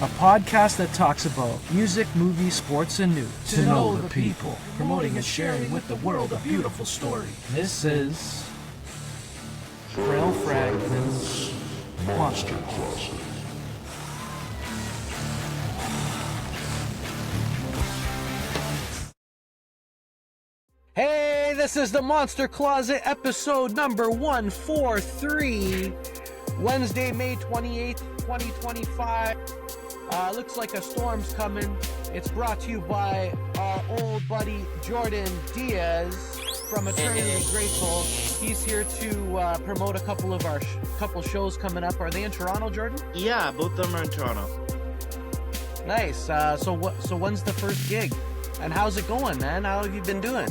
a podcast that talks about music, movies, sports, and news. To know the people, promoting and sharing with the world a beautiful story. This is Frail Fragment's Monster Closet. Hey, this is the Monster Closet, episode number 143, Wednesday, May 28th, 2025. Looks like a storm's coming. It's brought to you by our old buddy Jordan Diaz from Eternally Grateful. He's here to promote a couple of our shows coming up. Are they in Toronto, Jordan? Yeah, both of them are in Toronto. Nice. So when's the first gig? And how's it going, man? How have you been doing?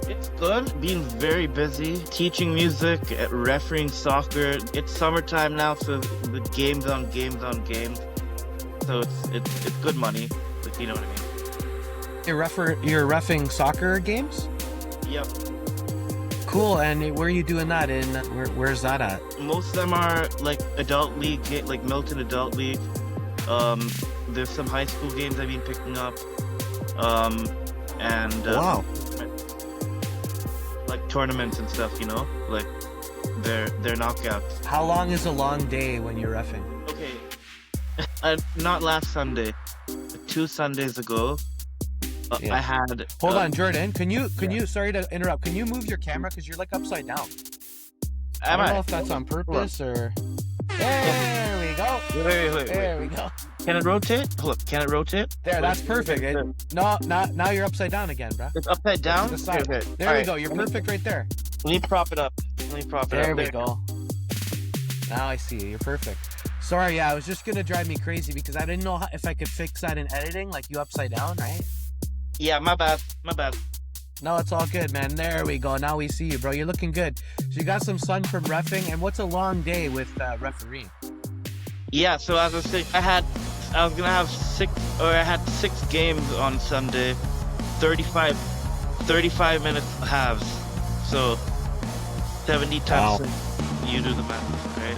It's good. Being very busy, teaching music, refereeing soccer. It's summertime now, so the games on games. So it's good money, if you know what I mean. You're reffing soccer games? Yep. Cool. And where are you doing that in? Where's that at? Most of them are like adult league, like Milton Adult League. There's some high school games I've been picking up. Wow. Like tournaments and stuff, you know, like they're knockouts. How long is a long day when you're reffing? Okay, not last Sunday, 2 Sundays ago. Yeah. I had. Hold on, Jordan. Can you? Sorry to interrupt. Can you move your camera because you're like upside down? I don't know if that's on purpose or. There we go. Wait. There we go. Can it rotate? Hold up. Can it rotate? There, that's perfect. No, now you're upside down again, bro. It's upside down? To the side. Okay. There we go. You're perfect right there. Let me prop it up. There we go. Now I see you. You're perfect. Sorry, yeah, it was just gonna drive me crazy because I didn't know if I could fix that in editing, like you upside down, right? Yeah, my bad. No, it's all good, man. There we go. Now we see you, bro. You're looking good. So you got some sun from reffing, and what's a long day with refereeing? Yeah, so as I was saying, I had 6 games on Sunday, 35 minutes halves. So 70 times. Wow. You do the math, right?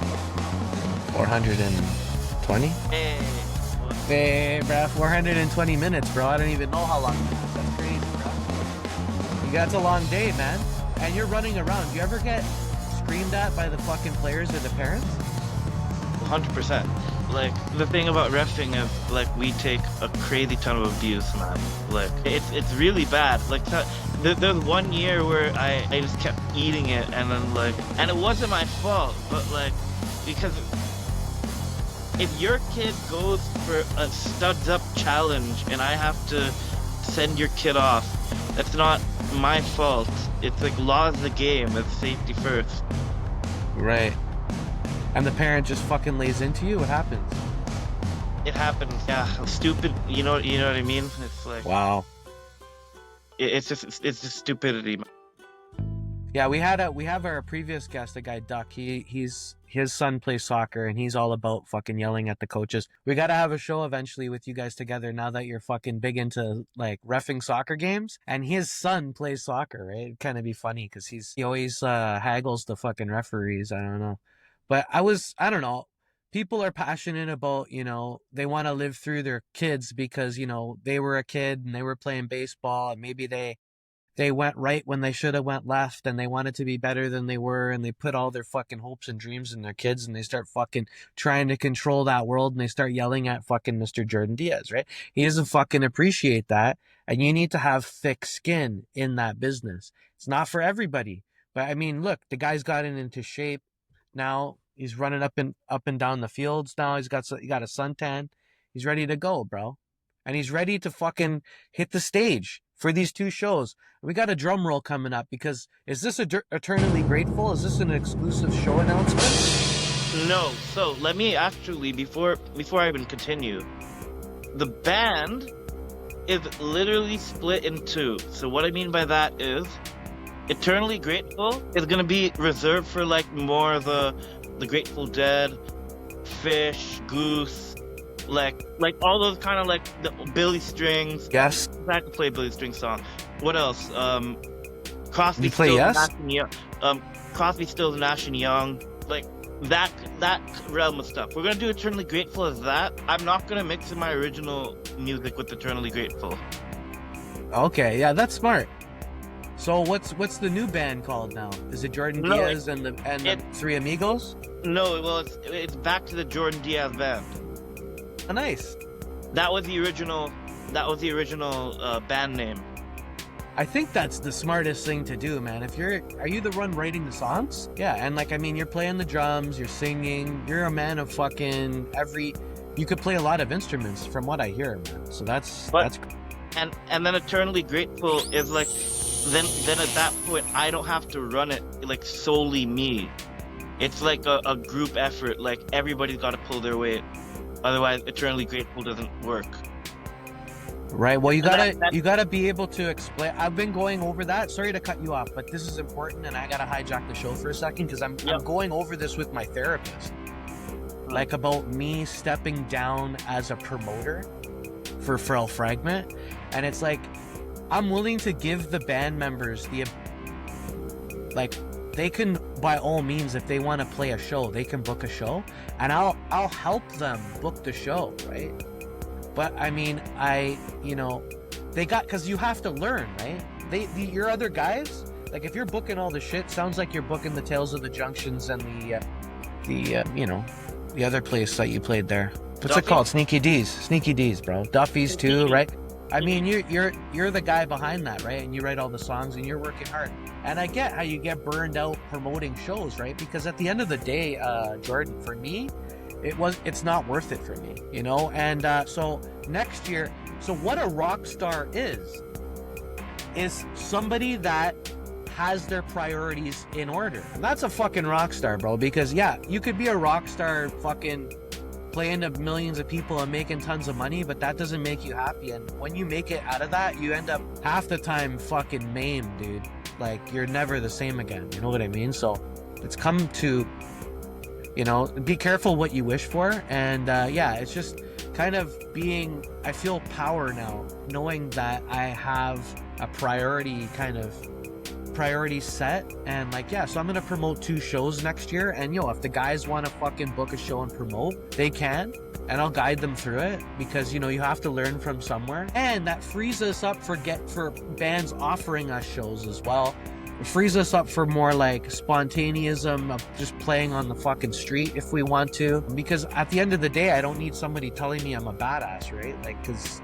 420? Hey, bro, 420 minutes, bro. I don't even know how long it is. That's crazy, bro. That's a long day, man. And you're running around. Do you ever get screamed at by the fucking players or the parents? 100%. Like, the thing about reffing is, like, we take a crazy ton of abuse, man. Like, it's really bad. Like, there's one year where I just kept eating it, and then, like, and it wasn't my fault, but, like, because if your kid goes for a studs up challenge and I have to send your kid off, that's not my fault. It's like laws of the game. It's safety first. Right. And the parent just fucking lays into you? What happens? It happens. Yeah. Stupid. You know what I mean? It's like, wow. It's just stupidity. Yeah, we have our previous guest, the guy Duck. His son plays soccer, and he's all about fucking yelling at the coaches. We got to have a show eventually with you guys together now that you're fucking big into like reffing soccer games. And his son plays soccer, right? It'd kind of be funny because he always haggles the fucking referees. I don't know, but I don't know. People are passionate about, you know, they want to live through their kids because, you know, they were a kid and they were playing baseball and maybe they went right when they should have went left and they wanted to be better than they were and they put all their fucking hopes and dreams in their kids and they start fucking trying to control that world and they start yelling at fucking Mr. Jordan Diaz, right? He doesn't fucking appreciate that, and you need to have thick skin in that business. It's not for everybody, but I mean, look, the guy's gotten into shape now. He's running up and down the fields now. He got a suntan. He's ready to go, bro. And he's ready to fucking hit the stage for these 2 shows. We got a drum roll coming up because is this Eternally Grateful? Is this an exclusive show announcement? No. So let me actually, before I even continue, the band is literally split in 2. So what I mean by that is Eternally Grateful is going to be reserved for like more of the Grateful Dead, Fish, Goose, like all those kind of like the Billy Strings. Yes. I could play a Billy Strings song. What else? Crosby, you play Stills, Yes? Nash and Young. Crosby, Stills, Nash and Young. like that realm of stuff. We're gonna do Eternally Grateful as that. I'm not gonna mix in my original music with Eternally Grateful. Okay, yeah, that's smart. So what's the new band called now? Is it Jordan Diaz and the Three Amigos? No, well, it's back to the Jordan Diaz band. Oh, nice. That was the original band name. I think that's the smartest thing to do, man. Are you the one writing the songs? Yeah, and like, I mean, you're playing the drums, you're singing, you're a man of fucking you could play a lot of instruments from what I hear, man. So that's and then Eternally Grateful is like, then at that point I don't have to run it like solely me. It's like a group effort. Like everybody's got to pull their weight, otherwise Eternally Grateful doesn't work. Right. Well, you gotta be able to explain. I've been going over that. Sorry to cut you off, but this is important, and I gotta hijack the show for a second because I'm going over this with my therapist, like about me stepping down as a promoter for Frail Fragment, and it's like I'm willing to give the band members they can, by all means, if they want to play a show, they can book a show, and I'll help them book the show, right? But I mean, because you have to learn, right? Your other guys, like if you're booking all the shit, sounds like you're booking the Tales of the Junctions and the other place that you played there. What's it called? Sneaky D's, bro. Duffy's too, right? I mean, you're the guy behind that, right? And you write all the songs and you're working hard. And I get how you get burned out promoting shows, right? Because at the end of the day, Jordan, for me, it's not worth it for me, you know? And so next year, so what a rock star is somebody that has their priorities in order. And that's a fucking rock star, bro, because yeah, you could be a rock star fucking playing to millions of people and making tons of money, but that doesn't make you happy. And when you make it out of that, you end up half the time fucking maimed, dude. Like you're never the same again, you know what I mean? So it's come to, you know, be careful what you wish for. And yeah, it's just kind of I feel power now, knowing that I have a priority set. And like, yeah, so I'm gonna promote 2 shows next year, and if the guys want to fucking book a show and promote, they can, and I'll guide them through it, because you have to learn from somewhere. And that frees us up for bands offering us shows as well. It frees us up for more like spontaneism of just playing on the fucking street if we want to, because at the end of the day, I don't need somebody telling me I'm a badass, right? Like, because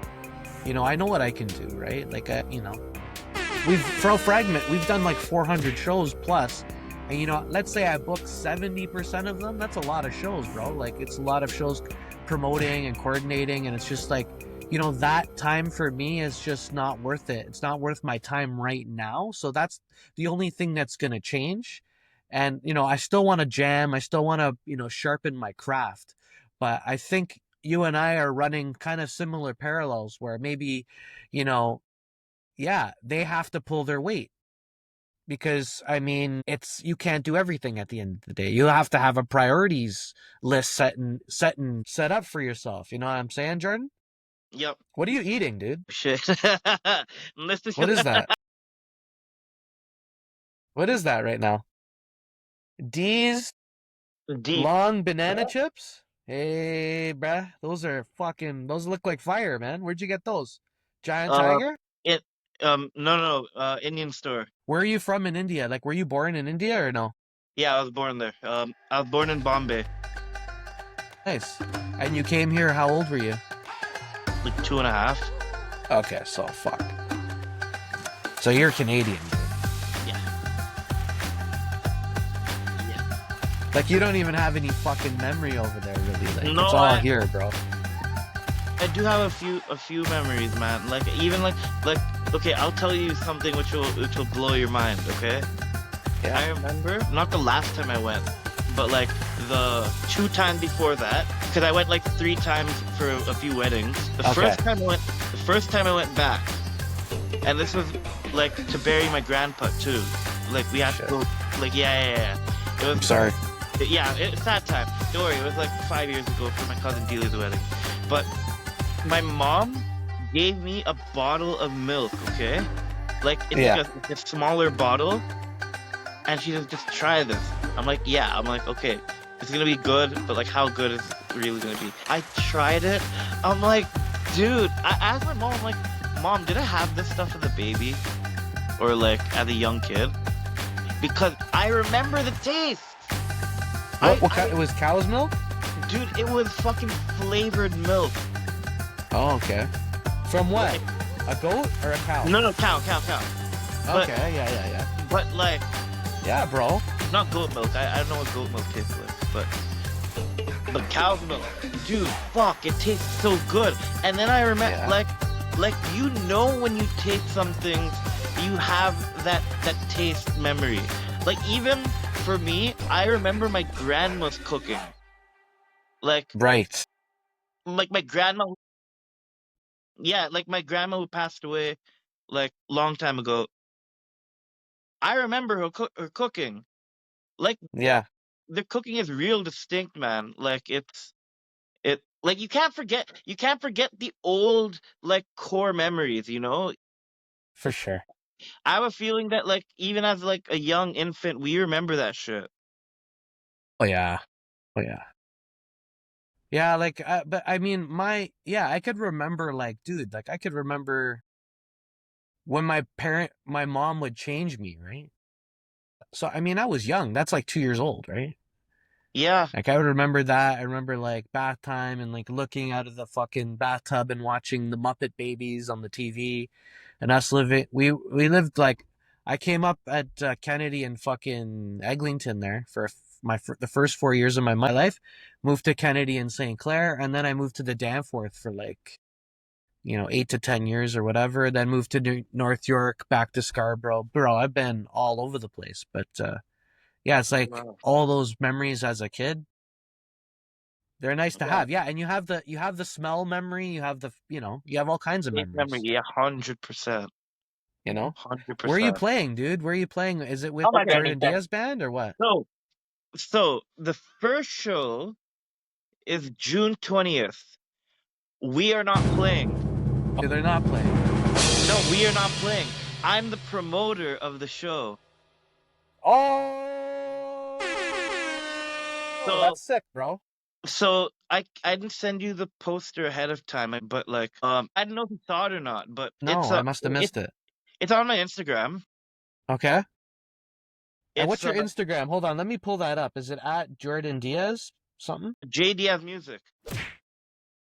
I know what I can do, right? Like, Frail Fragment, we've done like 400 shows plus, and let's say I book 70% of them. That's a lot of shows, bro. Like, it's a lot of shows promoting and coordinating, and it's just like, that time for me is just not worth it. It's not worth my time right now. So that's the only thing that's going to change. And I still want to jam, I still want to sharpen my craft, but I think you and I are running kind of similar parallels, where maybe yeah, they have to pull their weight, because I mean, you can't do everything at the end of the day. You have to have a priorities list set up for yourself. You know what I'm saying, Jordan? Yep. What are you eating, dude? Shit. What is that? What is that right now? D's long banana chips? Hey, bruh. Those look like fire, man. Where'd you get those? Giant Tiger? No, Indian store. Where are you from in India? Like, were you born in India or no? Yeah, I was born there. I was born in Bombay. Nice. And you came here, how old were you? Like 2.5. Okay, so fuck. So you're Canadian, dude. Yeah. Like, you don't even have any fucking memory over there, really. Like, no, it's all here, bro. I do have a few memories, man. Like, even like okay, I'll tell you something which will blow your mind, okay? Yeah. I remember, not the last time I went, but like the 2 times before that, because I went like 3 times for a few weddings. The first time I went back, and this was like to bury my grandpa too. Like, we had to go, like, yeah. It was, I'm sorry. Yeah, it's that time. Don't worry, it was like 5 years ago for my cousin Delia's wedding. But my mom gave me a bottle of milk, okay? Like, it's just a smaller bottle. and she just try this. I'm like, yeah. I'm like, okay, it's gonna be good, but like, how good is it really gonna be? I tried it. I'm like, dude. I asked my mom, I'm like, Mom, did I have this stuff as a baby, or like as a young kid? Because I remember the taste. It was cow's milk? Dude, it was fucking flavored milk. Oh, okay. From what? Like, a goat or a cow? No, cow. But, Okay, yeah. But like, Yeah, bro. not goat milk. I don't know what goat milk tastes like, but cow's milk, dude. Fuck, it tastes so good. And then I remember, like you know, when you taste something, you have that taste memory. Like, even for me, I remember my grandma's cooking. Like Right. my grandma. Yeah, like my grandma who passed away, like, long time ago. I remember her cooking. Like, Yeah, the cooking is real distinct, man. Like, like, you can't forget the old, like, core memories, you know? for sure. I have a feeling that, like, even as like a young infant, we remember that shit. Oh yeah. Yeah, like, but I mean, I could remember, like, dude, like, I could remember when my mom would change me, right? So, I mean, I was young. That's like 2 years old, right? Yeah. Like, I would remember that. I remember, like, bath time and, like, looking out of the fucking bathtub and watching the Muppet Babies on the TV, and us living. We lived, like, I came up at Kennedy and fucking Eglinton there for the first 4 years of my life. Moved to Kennedy and St. Clair, and then I moved to the Danforth for, like, 8 to 10 years or whatever. Then moved to North York, back to Scarborough. Bro, I've been all over the place. But yeah, it's like Wow. all those memories as a kid. They're nice to Yeah. have. Yeah, and you have the smell memory. You have you have all kinds of Taste memories. memory, yeah, 100%. You know, 100%. where are you playing, dude? Where are you playing? Is it with Oh my God. Jordan Diaz band or what? So the first show is June 20th. We are not playing. Oh, they're not playing. No, we are not playing. I'm the promoter of the show. Oh, So that's sick, bro. So I didn't send you the poster ahead of time, but like, I don't know if you saw it or not, but No, I must have missed it. It's on my Instagram. Okay. And It's what's your Instagram? Hold on, let me pull that up. Is it at Jordan Diaz something? J Diaz Music.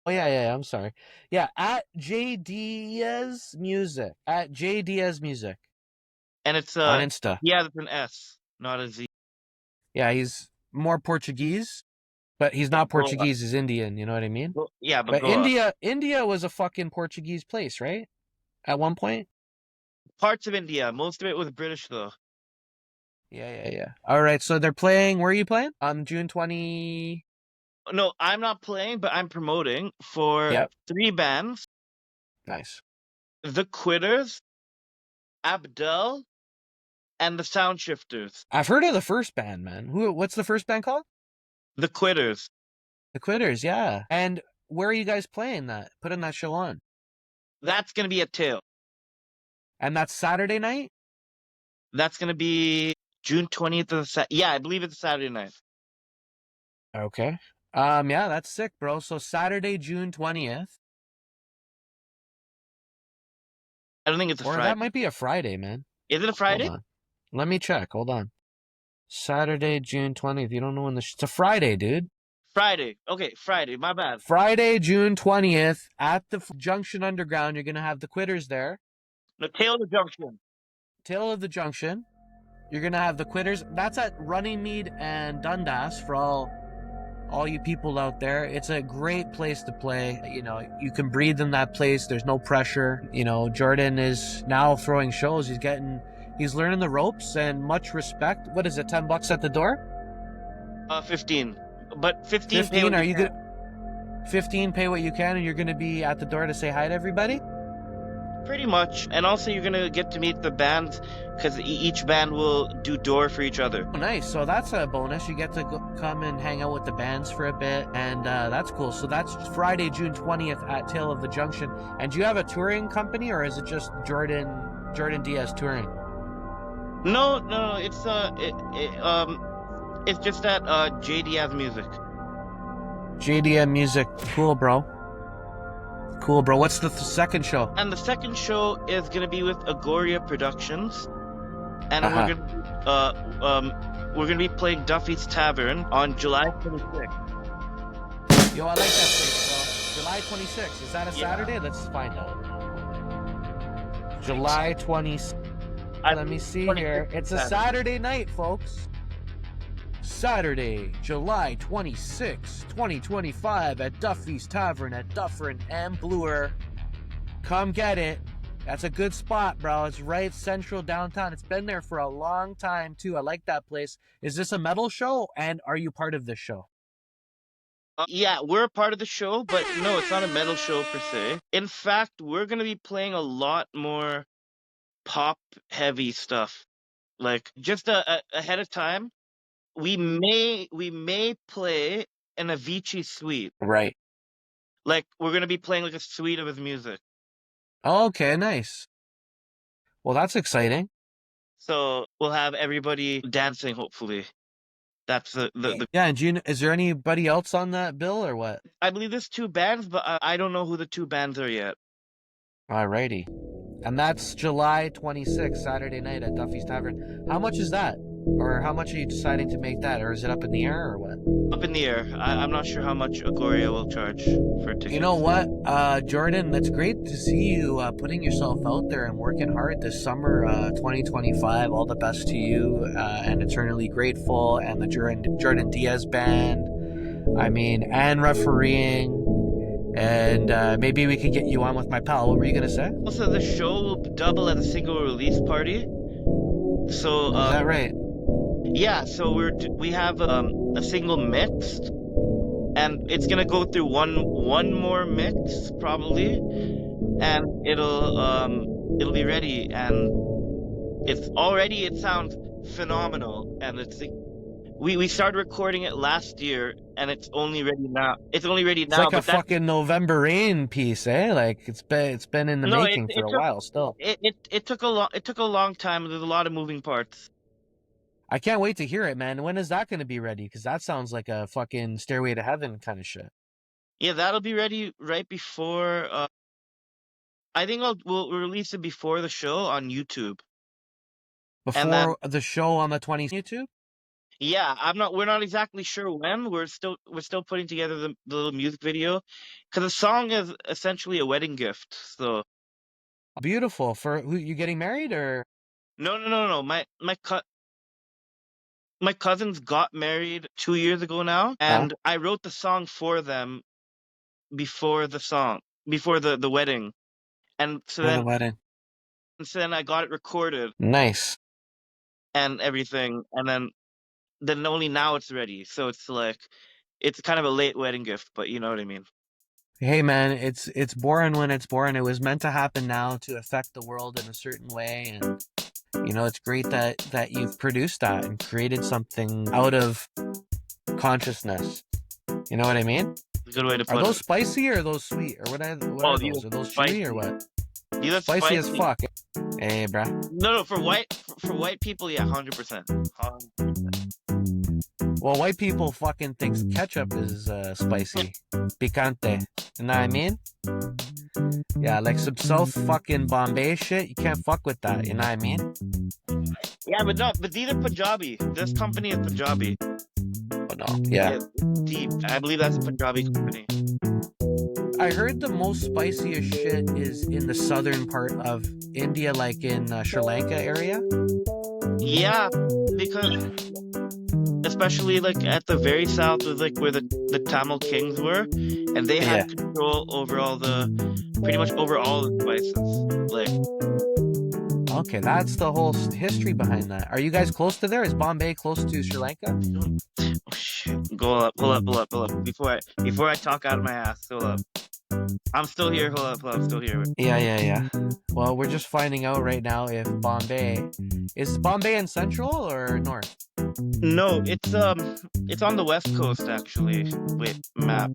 Oh yeah. I'm sorry. Yeah, at J Diaz Music. At J Diaz Music. And it's on Insta. Yeah, it's an S, not a Z. Yeah, he's more Portuguese, but he's not Portuguese. He's Indian. You know what I mean? Yeah, but India was a fucking Portuguese place, right? At one point. Parts of India. Most of it was British, though. Yeah. All right, so they're playing. Where are you playing? On June 20. No, I'm not playing, but I'm promoting for 3 bands. Nice. The Quitters, Abdel, and the Sound Shifters. I've heard of the first band, man. What's the first band called? The Quitters. The Quitters, yeah. And where are you guys playing that? Putting that show on? That's gonna be at Tail. And that's Saturday night? That's gonna be June 20th. Yeah, I believe it's a Saturday night. Okay. Yeah, that's sick, bro. So Saturday, June 20th. I don't think it's a Friday. Or that might be a Friday, man. Is it a Friday? Hold on. Let me check. Hold on. Saturday, June 20th. You don't know when it's a Friday, dude. Friday. Okay, Friday. My bad. Friday, June 20th at the Junction Underground. You're going to have the Quitters there. No, Tail of the Junction. Tail of the Junction. You're going to have the Quitters. That's at Runnymede and Dundas for all you people out there. It's a great place to play. You can breathe in that place. There's no pressure. Jordan is now throwing shows. He's learning the ropes, and much respect. What is it, $10 at the door? 15. But 15 15, are you good? 15, pay what you can, and you're going to be at the door to say hi to everybody? Pretty much. And also you're going to get to meet the bands, because each band will do door for each other. Oh, nice. So that's a bonus. You get to come and hang out with the bands for a bit, and that's cool. So that's Friday, June 20th at Tail of the Junction. And do you have a touring company, or is it just Jordan Diaz touring? No. It's just at J Diaz Music. JDM Music. Cool, bro. Cool, bro. What's the second show? And the second show is gonna be with Agoria Productions, and Uh-huh. we're gonna be playing Duffy's Tavern on July 26th. Yo, I like that place, bro. July 26th. Is that a Yeah. Saturday? Let's find out. July 26th. Let me see here. It's a Saturday night, folks. Saturday, July 26, 2025 at Duffy's Tavern at Dufferin and Bloor. Come get it. That's a good spot, bro. It's right central downtown. It's been there for a long time, too. I like that place. Is this a metal show? And are you part of this show? Yeah, we're a part of the show, but no, it's not a metal show per se. In fact, we're gonna be playing a lot more pop-heavy stuff. Like, just ahead of time, we may play an Avicii suite. Right. Like, we're gonna be playing like a suite of his music. Okay, nice. Well, that's exciting. So we'll have everybody dancing, hopefully. That's the Yeah, and is there anybody else on that bill or what? I believe there's 2 bands, but I don't know who the 2 bands are yet. Alrighty. And that's July 26th, Saturday night at Duffy's Tavern. How much is that? Or how much are you deciding to make that? Or is it up in the air or what? Up in the air. I'm not sure how much Agoria will charge for tickets. You know what, Jordan, that's great to see you putting yourself out there and working hard this summer, 2025. All the best to you, and Eternally Grateful, and the Jordan Diaz band. I mean, and refereeing. And maybe we could get you on with my pal. What were you going to say? Also, the show will double as a single release party. So, Is that right? Yeah, so we have a single mixed, and it's gonna go through one more mix probably, and it'll be ready, and it sounds phenomenal, and we started recording it last year, and it's only ready now. It's like a fucking November Rain piece, eh? Like it's been in the making for a while still. It took a long time. There's a lot of moving parts. I can't wait to hear it, man. When is that going to be ready? Because that sounds like a fucking Stairway to Heaven kind of shit. Yeah, that'll be ready right before. I think we'll release it before the show on YouTube. Before the show on the 20th YouTube? Yeah, we're not exactly sure when. We're still putting together the little music video, because the song is essentially a wedding gift. So beautiful. For who, you getting married or? No. My cousins got married 2 years ago now, and I wrote the song for them before the wedding, and so then I got it recorded. Nice. And everything, and then only now it's ready. So it's like, it's kind of a late wedding gift, but you know what I mean. Hey man, it's born when it's born. It was meant to happen now to affect the world in a certain way, and you know, it's great that you've produced that and created something out of consciousness. You know what I mean? Good way to put it. Are those spicy or are those sweet? Or what are those? Are those chewy or what? Yeah, spicy as fuck. Hey, bruh. No, for white people, yeah, 100%. Well, white people fucking thinks ketchup is spicy. Picante. You know what I mean? Yeah, like some South fucking Bombay shit, you can't fuck with that, you know what I mean? Yeah, but these are Punjabi. This company is Punjabi. Oh, no. Yeah. Deep. I believe that's a Punjabi company. I heard the most spiciest shit is in the southern part of India, like in Sri Lanka area. Yeah, because especially like at the very south was like where the Tamil kings were, and they had control over pretty much over all the spices. Like, okay, that's the whole history behind that. Are you guys close to there? Is Bombay close to Sri Lanka? Oh shit! Pull up. Before I talk out of my ass, hold up. I'm still here. Hold up. I'm still here. Yeah. Well, we're just finding out right now if Bombay is in central or north. No, it's on the west coast actually. Wait, map.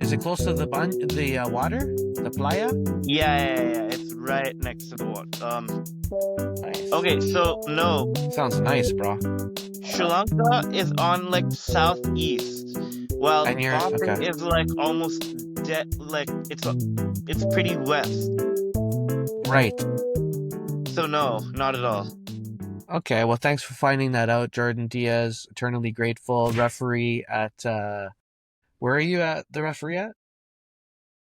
Is it close to the water, the playa? Yeah. It's right next to the water. Nice. Okay, so no, Sounds nice, bro. Sri Lanka is on like southeast, while And you're Bombay okay. is like almost dead. Like it's pretty west. Right. So no, not at all. Okay, well, thanks for finding that out, Jordan Diaz. Eternally grateful. Referee at, where are you at? The referee at?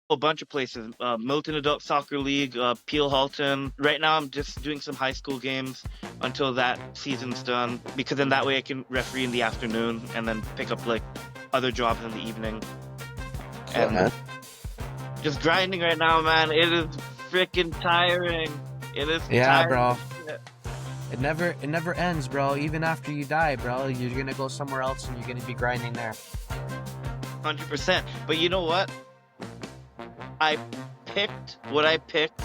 A bunch of places. Milton Adult Soccer League, Peel Halton. Right now, I'm just doing some high school games until that season's done, because then that way I can referee in the afternoon and then pick up like other jobs in the evening. And man. just grinding right now, man. It is freaking tiring. It is. Yeah, tiring. bro. It never ends, bro. Even after you die, bro, you're gonna go somewhere else and you're gonna be grinding there. 100%. But you know what? I picked what I picked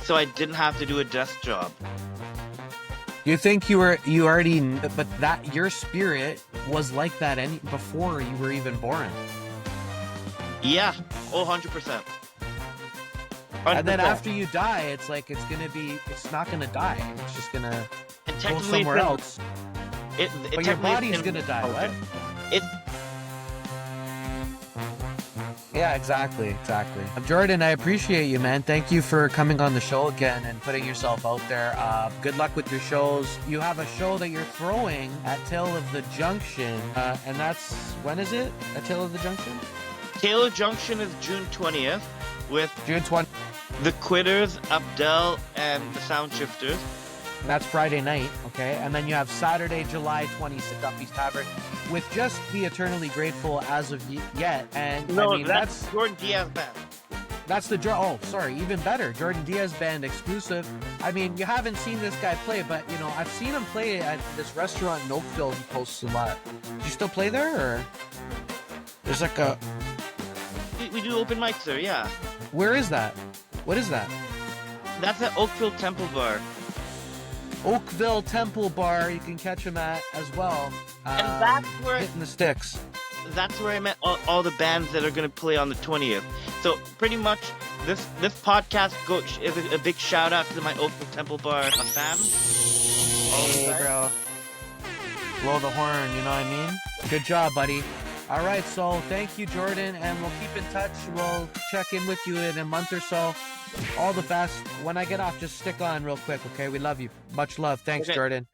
so I didn't have to do a desk job. You think you already, but that your spirit was like that before you were even born. Yeah. Oh, 100%. And then after you die, it's like it's not gonna die. It's just gonna go somewhere else. But your body's gonna die, what? Yeah, exactly. Jordan, I appreciate you, man. Thank you for coming on the show again and putting yourself out there. Good luck with your shows. You have a show that you're throwing at Tale of the Junction, and that's, when is it? At Tale of the Junction? Taylor Junction is June 20th with June 20th. the Quitters, Abdel, and the Sound Shifters. That's Friday night, okay? And then you have Saturday, July 26th, Duffy's Tavern, with just the Eternally Grateful as of yet. And no, I mean, that's Jordan Diaz band. That's the even better. Jordan Diaz band exclusive. I mean, you haven't seen this guy play, but you know, I've seen him play at this restaurant in Oakville. He posts a lot. Do you still play there, or there's like a? We do open mics there, yeah. Where is that? What is that? That's at Oakville Temple Bar. Oakville Temple Bar. You can catch him at as well. And that's where hitting the sticks. That's where I met all the bands that are going to play on the 20th. So pretty much this podcast is a big shout out to my Oakville Temple Bar fam. Hey, bro. Blow the horn, you know what I mean? Good job, buddy. All right, so thank you, Jordan, and we'll keep in touch. We'll check in with you in a month or so. All the best. When I get off, just stick on real quick, okay? We love you. Much love. Thanks, okay. Jordan.